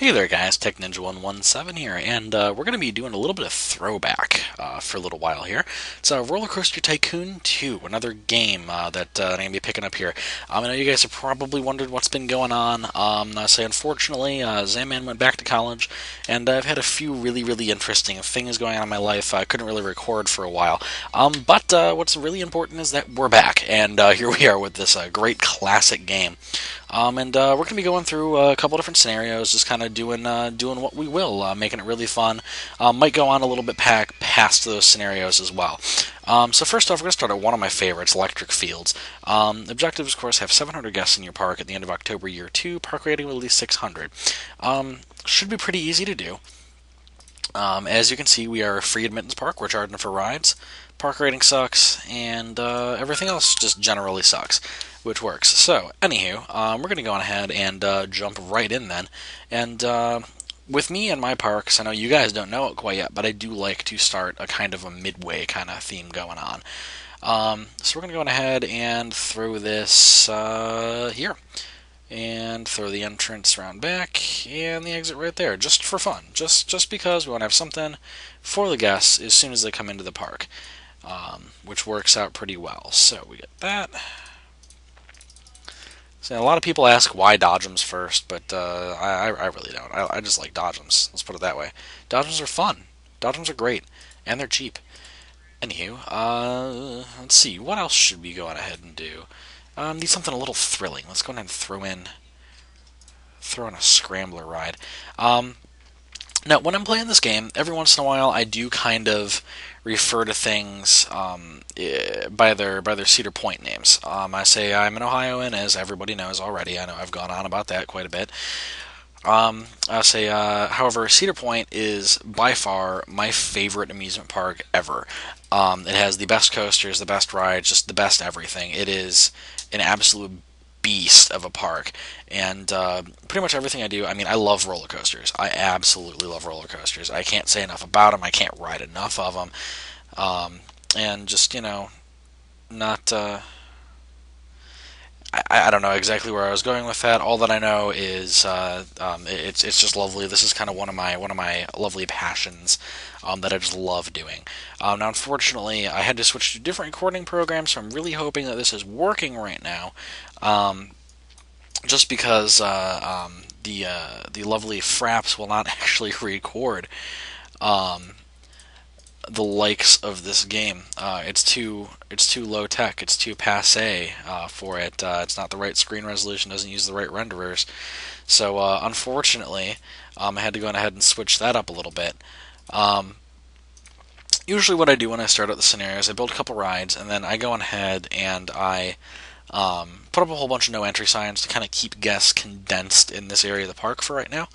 Hey there guys, TechNinja117 here, and we're going to be doing a little bit of throwback for a little while here. It's Roller Coaster Tycoon 2, another game that I'm going to be picking up here. I know you guys have probably wondered what's been going on. I say unfortunately, Zaman went back to college, and I've had a few really interesting things going on in my life. I couldn't really record for a while. But what's really important is that we're back, and here we are with this great classic game. And we're going to be going through a couple different scenarios, just kind of doing what we will, making it really fun. Might go on a little bit past those scenarios as well. So first off, we're going to start at one of my favorites, Electric Fields. Objectives, of course, have 700 guests in your park at the end of October Year 2. Park rating will at least 600. Should be pretty easy to do. As you can see, we are a free admittance park. We're charging for rides. Park rating sucks, and everything else just generally sucks, which works. So, anywho, we're going to go on ahead and jump right in then. And with me and my parks, I know you guys don't know it quite yet, but I do like to start a kind of a midway kind of theme going on. So we're going to go on ahead and throw this here. And throw the entrance around back and the exit right there, just for fun. Just because we want to have something for the guests as soon as they come into the park, which works out pretty well. So we get that. So a lot of people ask why Dodgems first, but I really don't. I just like Dodgems. Let's put it that way. Dodgems are fun. Dodgems are great, and they're cheap. Anywho, let's see. What else should we go on ahead and do? Need something a little thrilling. Let's go ahead and throw in a scrambler ride. Now, when I'm playing this game, every once in a while, I do kind of refer to things by their Cedar Point names. I say I'm an Ohioan, as everybody knows already. I know I've gone on about that quite a bit. I say, however, Cedar Point is by far my favorite amusement park ever. It has the best coasters, the best rides, just the best everything. It is an absolute beast of a park, and pretty much everything I do. I mean, I love roller coasters. I absolutely love roller coasters. I can't say enough about them. I can't ride enough of them, and just not. I don't know exactly where I was going with that. All that I know is it's just lovely. This is kind of one of my lovely passions that I just love doing. Now, unfortunately, I had to switch to different recording programs, so I'm really hoping that this is working right now. Just because the lovely Fraps will not actually record the likes of this game. It's too low tech. It's too passe for it. It's not the right screen resolution. Doesn't use the right renderers. So unfortunately, I had to go ahead and switch that up a little bit. Usually, what I do when I start out the scenarios, I build a couple rides, and then I go ahead and I put up a whole bunch of no entry signs to kind of keep guests condensed in this area of the park for right now.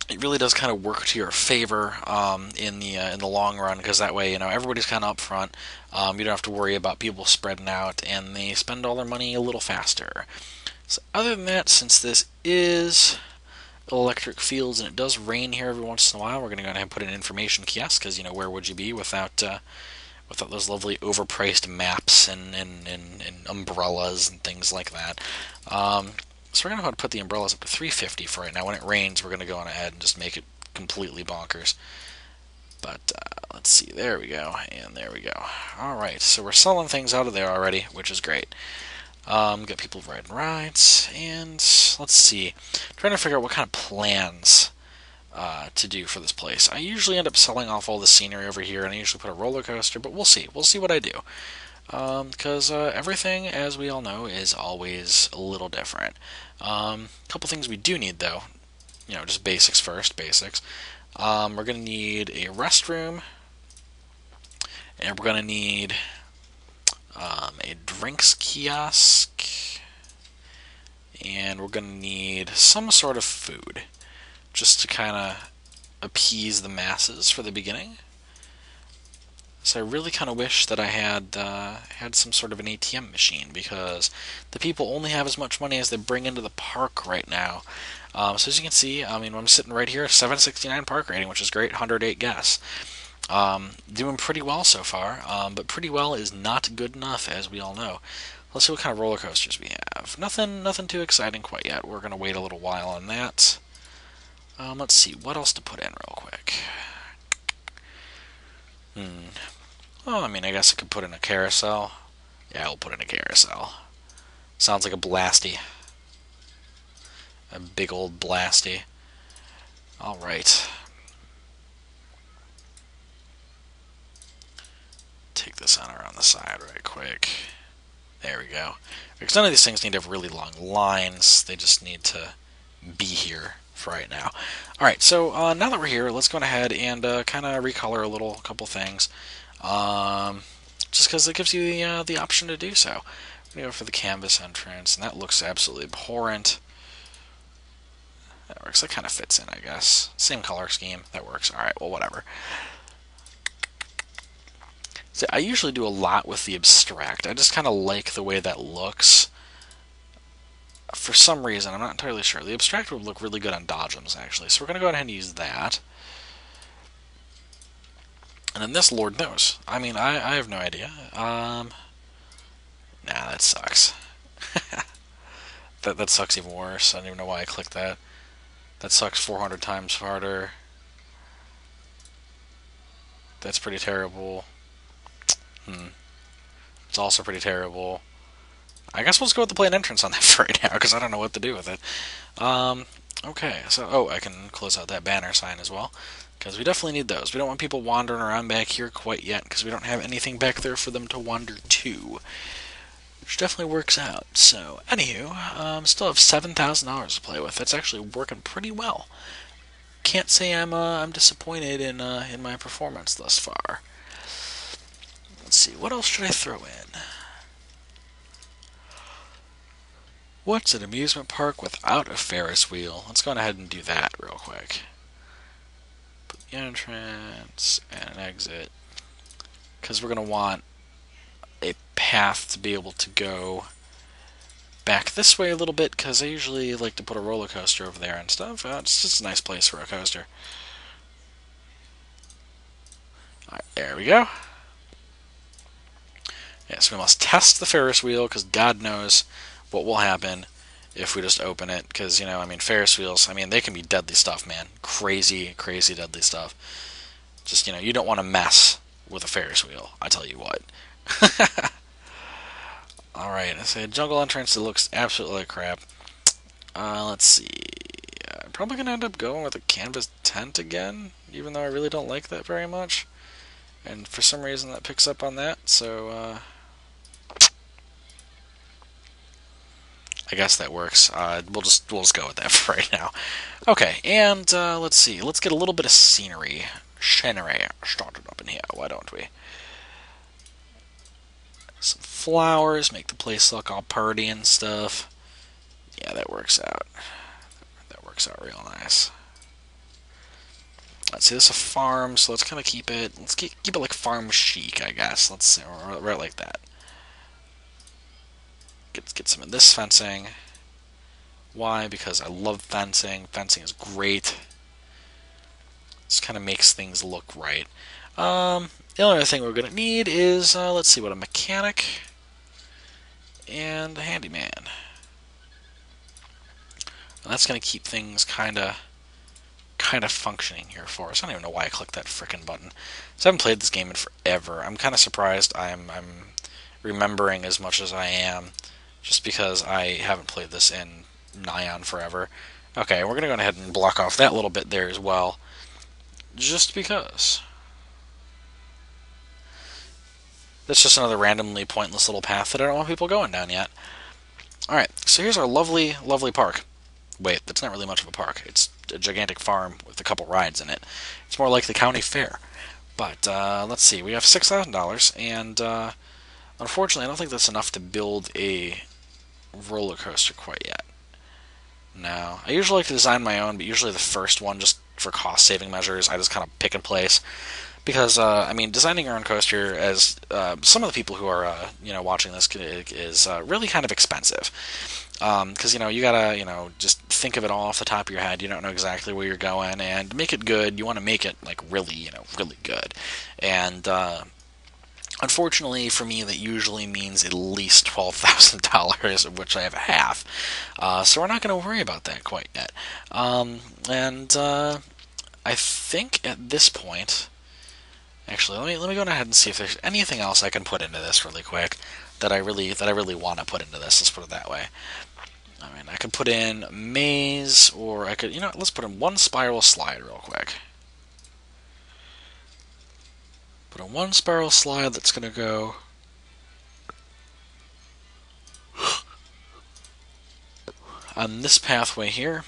It really does kind of work to your favor in the long run, because that way everybody's kind of up front. You don't have to worry about people spreading out, and they spend all their money a little faster. So other than that, since this is Electric Fields and it does rain here every once in a while, we're going to go ahead and put an information kiosk, because where would you be without those lovely overpriced maps and umbrellas and things like that. So we're going to put the umbrellas up to 350 for right now. When it rains, we're going to go on ahead and just make it completely bonkers. But let's see. There we go. And there we go. Alright, so we're selling things out of there already, which is great. Got people riding rides. And let's see. I'm trying to figure out what kind of plans to do for this place. I usually end up selling off all the scenery over here, and I usually put a roller coaster, but we'll see. We'll see what I do. Because everything, as we all know, is always a little different. A couple things we do need, though. Just basics first, basics. We're going to need a restroom, and we're going to need a drinks kiosk, and we're going to need some sort of food, just to kind of appease the masses for the beginning. So I really kind of wish that I had some sort of an ATM machine, because the people only have as much money as they bring into the park right now. So as you can see, I'm sitting right here, 769 park rating, which is great, 108 guests. Doing pretty well so far, but pretty well is not good enough, as we all know. Let's see what kind of roller coasters we have. Nothing too exciting quite yet. We're going to wait a little while on that. Let's see, what else to put in real quick? Well, I mean, I guess I could put in a carousel. Yeah, we'll put in a carousel. Sounds like a blasty. A big old blasty. Alright. Take this on around the side right quick. There we go. Because none of these things need to have really long lines. They just need to be here for right now. Alright, so now that we're here, let's go ahead and kind of recolor a couple things. Just because it gives you the option to do so. I'm going to go for the canvas entrance, and that looks absolutely abhorrent. That works. That kind of fits in, I guess. Same color scheme. That works. Alright, well, whatever. See, I usually do a lot with the abstract. I just kind of like the way that looks. For some reason, I'm not entirely sure. The abstract would look really good on dodgems, actually. So we're going to go ahead and use that. And then this, Lord knows. I mean, I have no idea. Nah, that sucks. That sucks even worse. I don't even know why I clicked that. That sucks 400 times harder. That's pretty terrible. It's also pretty terrible. I guess we'll just go with the plain entrance on that for right now, because I don't know what to do with it. Okay, so, I can close out that banner sign as well, because we definitely need those. We don't want people wandering around back here quite yet, because we don't have anything back there for them to wander to. Which definitely works out. So, anywho, still have $7,000 to play with. That's actually working pretty well. Can't say I'm disappointed in my performance thus far. Let's see, what else should I throw in? What's an amusement park without a Ferris wheel? Let's go ahead and do that real quick. Put the entrance and an exit. Because we're going to want a path to be able to go back this way a little bit, because I usually like to put a roller coaster over there and stuff. It's just a nice place for a coaster. Alright, there we go. Yes, we must test the Ferris wheel, because God knows what will happen if we just open it. Because, I mean, Ferris wheels, they can be deadly stuff, man. Crazy, crazy deadly stuff. Just, you don't want to mess with a Ferris wheel, I tell you what. Alright, I say a jungle entrance that looks absolutely like crap. Let's see. I'm probably going to end up going with a canvas tent again, even though I really don't like that very much. And for some reason that picks up on that, so I guess that works. We'll just go with that for right now. Okay, and let's see. Let's get a little bit of scenery started up in here. Why don't we? Some flowers, make the place look all pretty and stuff. Yeah, that works out. That works out real nice. Let's see, this is a farm, so let's kind of keep it. Let's keep it like farm chic, I guess. Let's see, right like that. Get some of this fencing. Why? Because I love fencing. Fencing is great. Just kind of makes things look right. The only other thing we're going to need is, let's see, a mechanic and a handyman. And that's going to keep things kind of functioning here for us. I don't even know why I clicked that frickin' button. So I haven't played this game in forever. I'm kind of surprised I'm remembering as much as I am, just because I haven't played this in nigh on forever. Okay, we're going to go ahead and block off that little bit there as well, just because. That's just another randomly pointless little path that I don't want people going down yet. Alright, so here's our lovely, lovely park. Wait, that's not really much of a park. It's a gigantic farm with a couple rides in it. It's more like the county fair. But, let's see, we have $6,000, and, unfortunately, I don't think that's enough to build a roller coaster quite yet. No. I usually like to design my own, but usually the first one, just for cost-saving measures, I just kind of pick and place. Because, designing your own coaster, as some of the people who are, watching this is really kind of expensive. Because, you gotta, just think of it all off the top of your head. You don't know exactly where you're going, and to make it good, you want to make it, really, really good. And, Unfortunately for me, that usually means at least $12,000, of which I have half. So we're not going to worry about that quite yet. And I think at this point, actually, let me go ahead and see if there's anything else I can put into this really quick that I really want to put into this. Let's put it that way. I mean, I could put in maze, or I could, let's put in one spiral slide real quick. Put in one spiral slide that's going to go on this pathway here.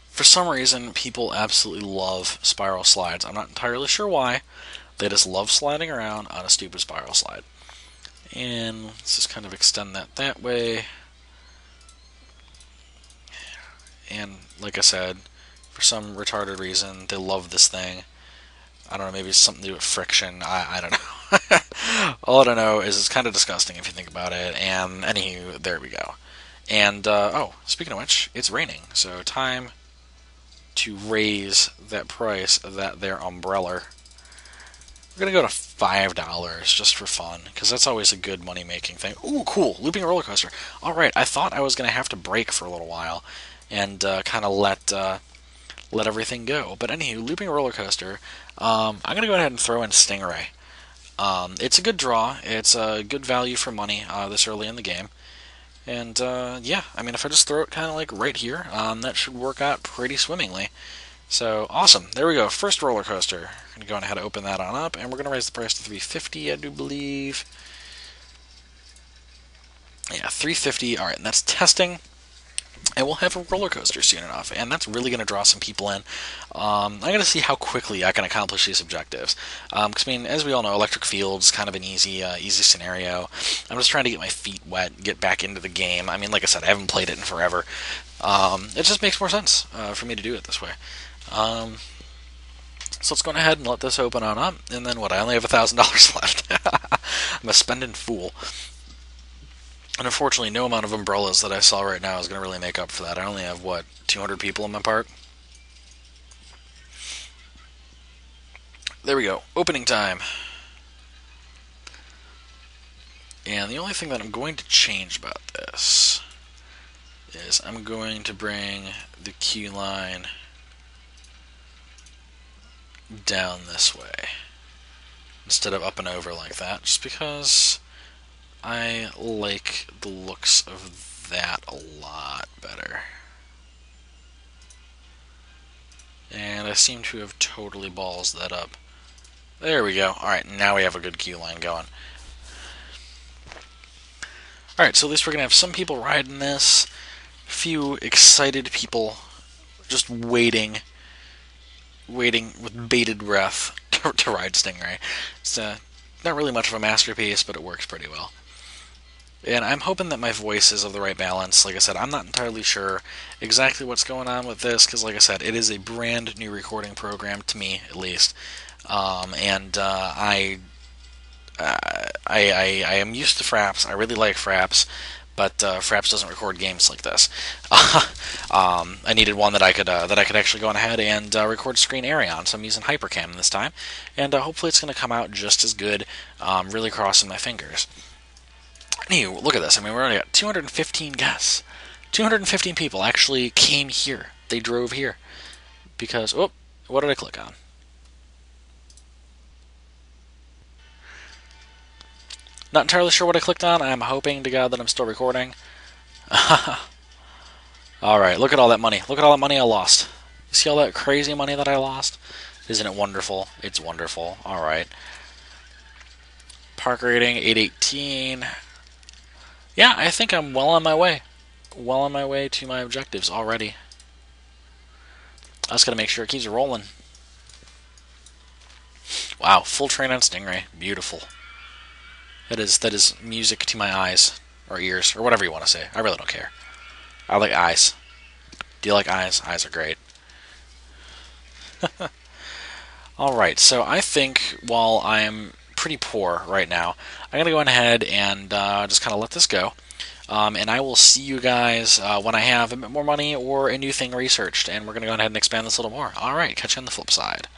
For some reason, people absolutely love spiral slides. I'm not entirely sure why. They just love sliding around on a stupid spiral slide. And let's just kind of extend that way. And like I said, for some retarded reason, they love this thing. I don't know, maybe it's something to do with friction. I don't know. All I don't know is it's kind of disgusting if you think about it. And anywho, there we go. And, oh, speaking of which, it's raining. So time to raise that price of that there umbrella. We're going to go to $5 just for fun, because that's always a good money-making thing. Ooh, cool, looping roller coaster. Alright, I thought I was going to have to break for a little while and kind of let everything go. But anywho, looping roller coaster, I'm going to go ahead and throw in Stingray. It's a good draw. It's a good value for money this early in the game. And, yeah, I mean, if I just throw it kind of like right here, that should work out pretty swimmingly. So, awesome. There we go. First roller coaster. I'm going to go ahead and open that on up, and we're going to raise the price to $350, I do believe. Yeah, $350. Alright, and that's testing. And we'll have a roller coaster soon enough, and that's really going to draw some people in. I'm going to see how quickly I can accomplish these objectives. Because, I mean, as we all know, electric field's kind of an easy scenario. I'm just trying to get my feet wet, get back into the game. I mean, like I said, I haven't played it in forever. It just makes more sense for me to do it this way. So let's go ahead and let this open on up, and then what? I only have $1,000 left. I'm a spending fool. And unfortunately, no amount of umbrellas that I saw right now is going to really make up for that. I only have, 200 people in my park? There we go. Opening time. And the only thing that I'm going to change about this is I'm going to bring the queue line down this way instead of up and over like that, just because I like the looks of that a lot better. And I seem to have totally balls that up. There we go. Alright, now we have a good queue line going. Alright, so at least we're going to have some people riding this. A few excited people just waiting with bated breath to ride Stingray. It's not really much of a masterpiece, but it works pretty well. And I'm hoping that my voice is of the right balance. Like I said, I'm not entirely sure exactly what's going on with this, because like I said, it is a brand new recording program, to me at least. And I am used to Fraps. I really like Fraps, but Fraps doesn't record games like this. I needed one that I could actually go on ahead and record screen area on, so I'm using Hypercam this time, and hopefully it's going to come out just as good. Really crossing my fingers. Anyway, look at this. I mean, we already got 215 guests. 215 people actually came here. They drove here because what did I click on? Not entirely sure what I clicked on. I'm hoping to God that I'm still recording. Alright, look at all that money. Look at all that money I lost. You see all that crazy money that I lost? Isn't it wonderful? It's wonderful. Alright. Park rating, 818. Yeah, I think I'm well on my way. Well on my way to my objectives already. I just gotta make sure it keeps rolling. Wow, full train on Stingray. Beautiful. That is music to my eyes, or ears, or whatever you want to say. I really don't care. I like eyes. Do you like eyes? Eyes are great. Alright, so I think while I'm pretty poor right now, I'm going to go ahead and just kind of let this go. And I will see you guys when I have a bit more money or a new thing researched, and we're going to go ahead and expand this a little more. Alright, catch you on the flip side.